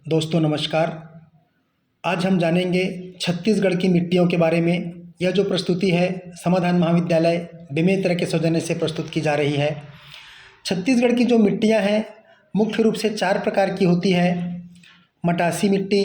दोस्तों नमस्कार। आज हम जानेंगे छत्तीसगढ़ की मिट्टियों के बारे में। यह जो प्रस्तुति है समाधान महाविद्यालय बेमेतरा के सौजन्य से प्रस्तुत की जा रही है। छत्तीसगढ़ की जो मिट्टियां हैं मुख्य रूप से 4 प्रकार की होती है। मटासी मिट्टी,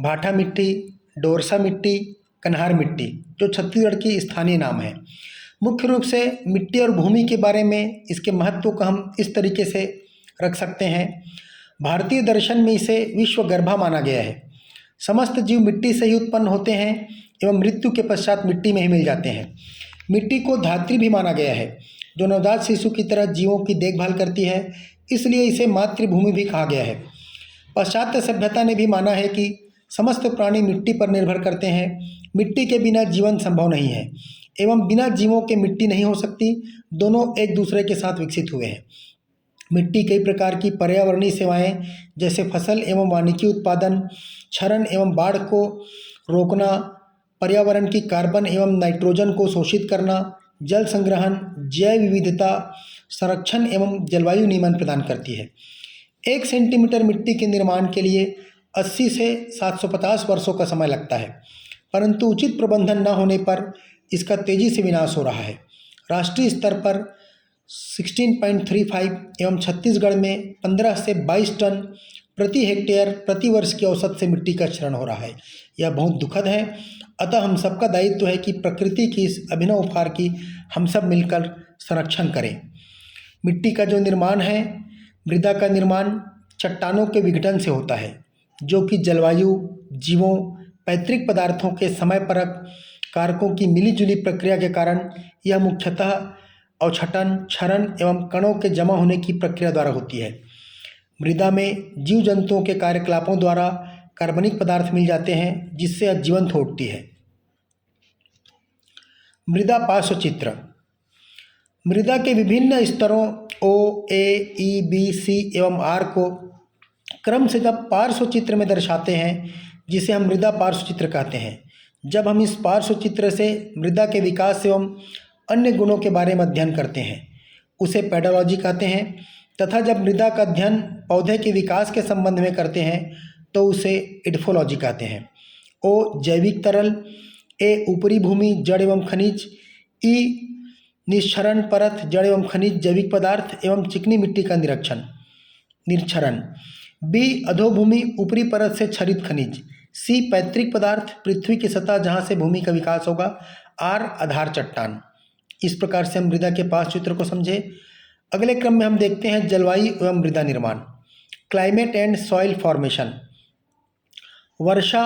भाठा मिट्टी, डोरसा मिट्टी, कन्हार मिट्टी, जो छत्तीसगढ़ की स्थानीय नाम है। मुख्य रूप से मिट्टी और भूमि के बारे में इसके महत्व को हम इस तरीके से रख सकते हैं। भारतीय दर्शन में इसे विश्वगर्भा माना गया है। समस्त जीव मिट्टी से ही उत्पन्न होते हैं एवं मृत्यु के पश्चात मिट्टी में ही मिल जाते हैं। मिट्टी को धात्री भी माना गया है, जो नवजात शिशु की तरह जीवों की देखभाल करती है, इसलिए इसे मातृभूमि भी कहा गया है। पाश्चात्य सभ्यता ने भी माना है कि समस्त प्राणी मिट्टी पर निर्भर करते हैं। मिट्टी के बिना जीवन संभव नहीं है एवं बिना जीवों के मिट्टी नहीं हो सकती। दोनों एक दूसरे के साथ विकसित हुए हैं। मिट्टी कई प्रकार की पर्यावरणीय सेवाएं जैसे फसल एवं वानिकी उत्पादन, क्षरण एवं बाढ़ को रोकना, पर्यावरण की कार्बन एवं नाइट्रोजन को शोषित करना, जल संग्रहण, जैव विविधता संरक्षण एवं जलवायु नियमन प्रदान करती है। 1 सेंटीमीटर मिट्टी के निर्माण के लिए 80 से 750 वर्षों का समय लगता है, परंतु उचित प्रबंधन न होने पर इसका तेजी से विनाश हो रहा है। राष्ट्रीय स्तर पर 16.35 एवं छत्तीसगढ़ में 15 से 22 टन प्रति हेक्टेयर प्रति वर्ष की औसत से मिट्टी का क्षरण हो रहा है। यह बहुत दुखद है। अतः हम सबका दायित्व है कि प्रकृति की इस अभिनव उपहार की हम सब मिलकर संरक्षण करें। मिट्टी का जो निर्माण है, मृदा का निर्माण चट्टानों के विघटन से होता है, जो कि जलवायु, जीवों, पैतृक पदार्थों के समय परक कारकों की मिलीजुली प्रक्रिया के कारण यह मुख्यतः अवक्षटन, क्षरण एवं कणों के जमा होने की प्रक्रिया द्वारा होती है। मृदा में जीव जंतुओं के कार्यकलापों द्वारा कार्बनिक पदार्थ मिल जाते हैं, जिससे यह जीवंत हो उठती है। मृदा पार्श्वचित्र। मृदा के विभिन्न स्तरों O, A, E, B, C एवं R को क्रम से जब पार्श्वचित्र में दर्शाते हैं, जिसे हम मृदा पार्श्वचित्र कहते हैं। जब हम इस पार्श्वचित्र से मृदा के विकास एवं अन्य गुणों के बारे में अध्ययन करते हैं, उसे पेडोलॉजी कहते हैं। तथा जब मृदा का अध्ययन पौधे के विकास के संबंध में करते हैं तो उसे एडफोलॉजी कहते हैं। O जैविक तरल, A ऊपरी भूमि जड़ एवं खनिज, E निश्चरण परत जड़ एवं खनिज जैविक पदार्थ एवं चिकनी मिट्टी का निरक्षरण, B अधोभूमि ऊपरी परत से क्षरित खनिज, C पैतृक पदार्थ पृथ्वी की सतह जहाँ से भूमि का विकास होगा, R आधार चट्टान। इस प्रकार से हम मृदा के पार्श्वचित्र को समझे। अगले क्रम में हम देखते हैं जलवायु एवं मृदा निर्माण, क्लाइमेट एंड सॉइल फॉर्मेशन। वर्षा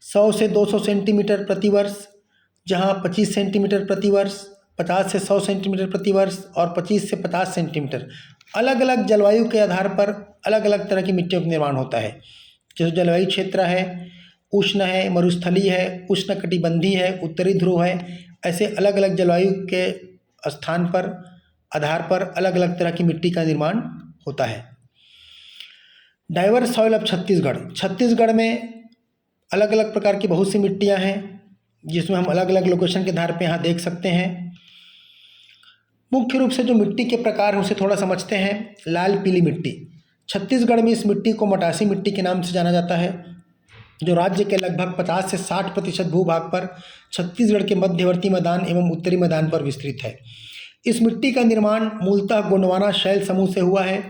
100 से 200 सेंटीमीटर प्रति वर्ष, जहां 25 सेंटीमीटर प्रति वर्ष, 50 से 100 सेंटीमीटर प्रति वर्ष और 25 से 50 सेंटीमीटर। अलग अलग जलवायु के आधार पर अलग अलग तरह की मिट्टियों का निर्माण होता है। जो जलवायु क्षेत्र है, उष्ण है, मरुस्थलीय है, उष्णकटिबंधीय है, उत्तरी ध्रुव है, ऐसे अलग अलग जलवायु के स्थान पर आधार पर अलग अलग तरह की मिट्टी का निर्माण होता है। Diverse soil of Chhattisgarh. Chhattisgarh में अलग अलग प्रकार की बहुत सी मिट्टियां हैं, जिसमें हम अलग अलग लोकेशन के आधार पे यहाँ देख सकते हैं। मुख्य रूप से जो मिट्टी के प्रकार हैं उसे थोड़ा समझते हैं। लाल पीली मिट्टी। छत्तीसगढ़ में इस मिट्टी को मटासी मिट्टी के नाम से जाना जाता है, जो राज्य के लगभग 50 से 60% भूभाग पर छत्तीसगढ़ के मध्यवर्ती मैदान एवं उत्तरी मैदान पर विस्तृत है। इस मिट्टी का निर्माण मूलतः गोंडवाना शैल समूह से हुआ है।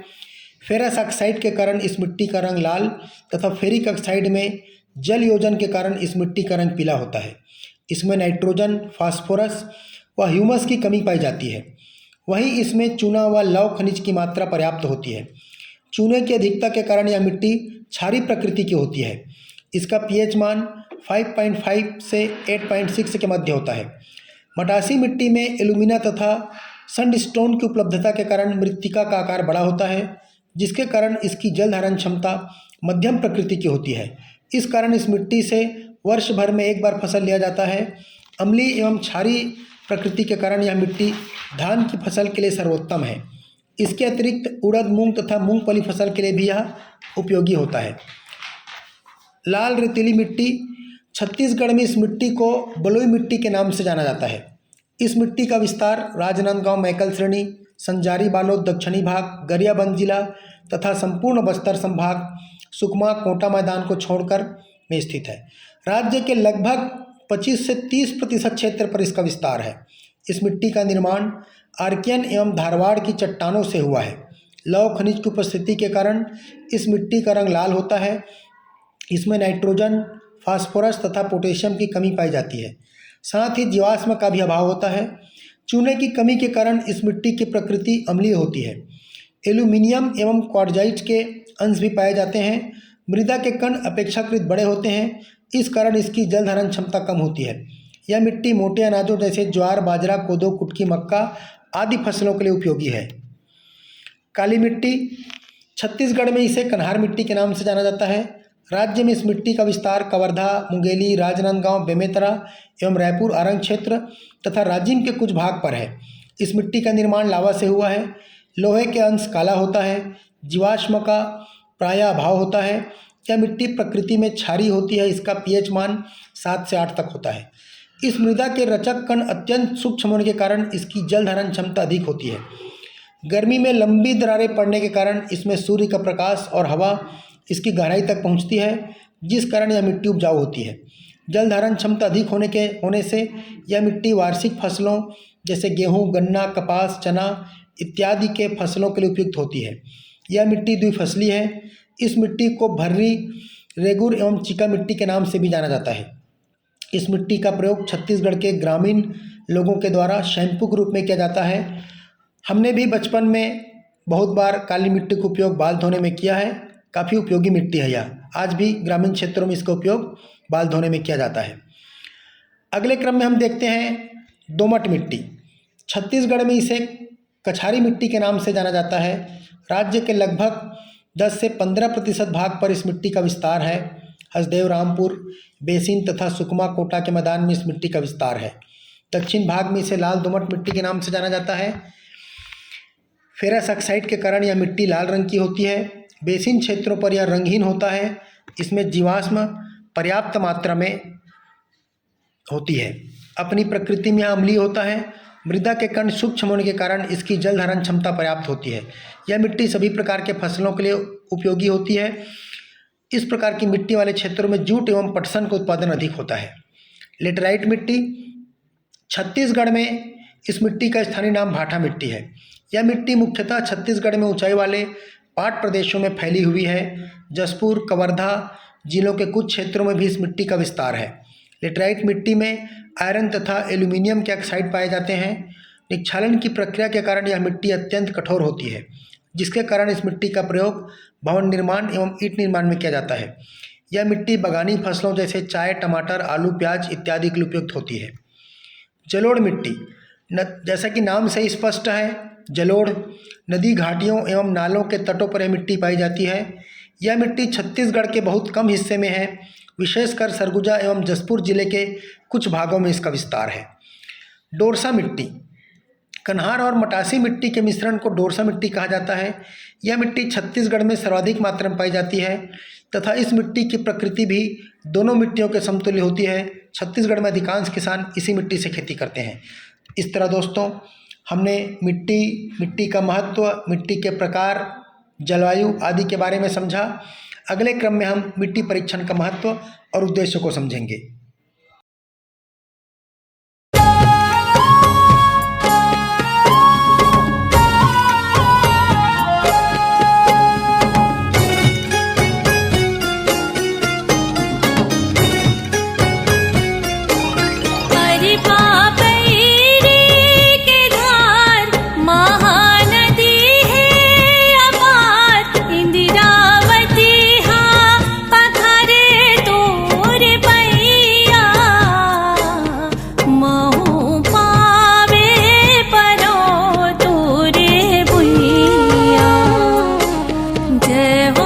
फेरस ऑक्साइड के कारण इस मिट्टी का रंग लाल तथा फेरिक ऑक्साइड में जल योजन के कारण इस मिट्टी का रंग पीला होता है। इसमें नाइट्रोजन, फास्फोरस व ह्यूमस की कमी पाई जाती है। वहीं इसमें चूना व लौह खनिज की मात्रा पर्याप्त होती है। चूने की अधिकता के कारण यह मिट्टी क्षारीय प्रकृति की होती है। इसका पीएच मान 5.5 से 8.6 के मध्य होता है। मटासी मिट्टी में एल्यूमिना तथा सैंडस्टोन की उपलब्धता के कारण मृत्तिका का आकार बड़ा होता है, जिसके कारण इसकी जल धारण क्षमता मध्यम प्रकृति की होती है। इस कारण इस मिट्टी से वर्ष भर में एक बार फसल लिया जाता है। अम्लीय एवं क्षारीय प्रकृति के कारण यह मिट्टी धान की फसल के लिए सर्वोत्तम है। इसके अतिरिक्त उड़द, मूंग तथा मूंगफली फसल के लिए भी यह उपयोगी होता है। लाल रेतीली मिट्टी। छत्तीसगढ़ में इस मिट्टी को बलुई मिट्टी के नाम से जाना जाता है। इस मिट्टी का विस्तार राजनांदगांव, मैकल श्रेणी, संजारी बालोद दक्षिणी भाग, गरियाबंद जिला तथा संपूर्ण बस्तर संभाग सुकमा कोटा मैदान को छोड़कर में स्थित है। राज्य के लगभग 25 से 30% क्षेत्र पर इसका विस्तार है। इस मिट्टी का निर्माण आर्कियन एवं धारवाड़ की चट्टानों से हुआ है। लौह खनिज की उपस्थिति के कारण इस मिट्टी का रंग लाल होता है। इसमें नाइट्रोजन, फास्फोरस तथा पोटेशियम की कमी पाई जाती है। साथ ही जीवाश्म का भी अभाव होता है। चूने की कमी के कारण इस मिट्टी की प्रकृति अम्लीय होती है। एल्यूमिनियम एवं क्वार्ट्जाइट के अंश भी पाए जाते हैं। मृदा के कण अपेक्षाकृत बड़े होते हैं, इस कारण इसकी जल धारण क्षमता कम होती है। यह मिट्टी मोटे अनाजों जैसे ज्वार, बाजरा, कोदो, कुटकी, मक्का आदि फसलों के लिए उपयोगी है। काली मिट्टी, छत्तीसगढ़ में इसे कन्हार मिट्टी के नाम से जाना जाता है। राज्य में इस मिट्टी का विस्तार कवर्धा, मुंगेली, राजनांदगांव, बेमेतरा एवं रायपुर आरंग क्षेत्र तथा राजिम के कुछ भाग पर है। इस मिट्टी का निर्माण लावा से हुआ है। लोहे के अंश काला होता है। जीवाश्म का प्रायः अभाव होता है। यह मिट्टी प्रकृति में क्षारीय होती है। इसका pH मान 7 से 8 तक होता है। इस मृदा के रचक कण अत्यंत सूक्ष्म होने के कारण इसकी जल धारण क्षमता अधिक होती है। गर्मी में लंबी दरारें पड़ने के कारण इसमें सूर्य का प्रकाश और हवा इसकी गहराई तक पहुंचती है, जिस कारण यह मिट्टी उपजाऊ होती है। जल धारण क्षमता अधिक होने से यह मिट्टी वार्षिक फसलों जैसे गेहूँ, गन्ना, कपास, चना इत्यादि के फसलों के लिए उपयुक्त होती है। यह मिट्टी द्विफसली है। इस मिट्टी को भर्री, रेगुर एवं चिका मिट्टी के नाम से भी जाना जाता है। इस मिट्टी का प्रयोग छत्तीसगढ़ के ग्रामीण लोगों के द्वारा शैम्पू के रूप में किया जाता है। हमने भी बचपन में बहुत बार काली मिट्टी का उपयोग बाल धोने में किया है। काफ़ी उपयोगी मिट्टी है यह। आज भी ग्रामीण क्षेत्रों में इसका उपयोग बाल धोने में किया जाता है। अगले क्रम में हम देखते हैं दोमट मिट्टी। छत्तीसगढ़ में इसे कछारी मिट्टी के नाम से जाना जाता है। राज्य के लगभग 10 से 15% भाग पर इस मिट्टी का विस्तार है। हसदेव, रामपुर, बेसिन तथा सुकमा कोटा के मैदान में इस मिट्टी का विस्तार है। दक्षिण भाग में इसे लाल दोमट मिट्टी के नाम से जाना जाता है। फेरस ऑक्साइड के कारण यह मिट्टी लाल रंग की होती है। बेसिन क्षेत्रों पर यह रंगहीन होता है। इसमें जीवाश्म पर्याप्त मात्रा में होती है। अपनी प्रकृति में यह अम्लीय होता है। मृदा के कण सूक्ष्म होने के कारण इसकी जल धारण क्षमता पर्याप्त होती है। यह मिट्टी सभी प्रकार के फसलों के लिए उपयोगी होती है। इस प्रकार की मिट्टी वाले क्षेत्रों में जूट एवं पटसन का उत्पादन अधिक होता है। लेटराइट मिट्टी, छत्तीसगढ़ में इस मिट्टी का स्थानीय नाम भाटा मिट्टी है। यह मिट्टी मुख्यतः छत्तीसगढ़ में ऊंचाई वाले पाट प्रदेशों में फैली हुई है। जसपुर, कवर्धा जिलों के कुछ क्षेत्रों में भी इस मिट्टी का विस्तार है। लेटराइट मिट्टी में आयरन तथा एल्यूमिनियम के ऑक्साइड पाए जाते हैं। निक्षालन की प्रक्रिया के कारण यह मिट्टी अत्यंत कठोर होती है, जिसके कारण इस मिट्टी का प्रयोग भवन निर्माण एवं ईंट निर्माण में किया जाता है। यह मिट्टी बागानी फसलों जैसे चाय, टमाटर, आलू, प्याज इत्यादि के लिए उपयुक्त होती है। जलोढ़ मिट्टी, जैसा कि नाम से स्पष्ट है, जलोढ़ नदी, घाटियों एवं नालों के तटों पर यह मिट्टी पाई जाती है। यह मिट्टी छत्तीसगढ़ के बहुत कम हिस्से में है। विशेषकर सरगुजा एवं जसपुर जिले के कुछ भागों में इसका विस्तार है। डोरसा मिट्टी, कन्हार और मटासी मिट्टी के मिश्रण को डोरसा मिट्टी कहा जाता है। यह मिट्टी छत्तीसगढ़ में सर्वाधिक मात्रा में पाई जाती है तथा इस मिट्टी की प्रकृति भी दोनों मिट्टियों के समतुल्य होती है। छत्तीसगढ़ में अधिकांश किसान इसी मिट्टी से खेती करते हैं। इस तरह दोस्तों, हमने मिट्टी का महत्व, मिट्टी के प्रकार, जलवायु आदि के बारे में समझा। अगले क्रम में हम मिट्टी परीक्षण का महत्व और उद्देश्य को समझेंगे। जय हो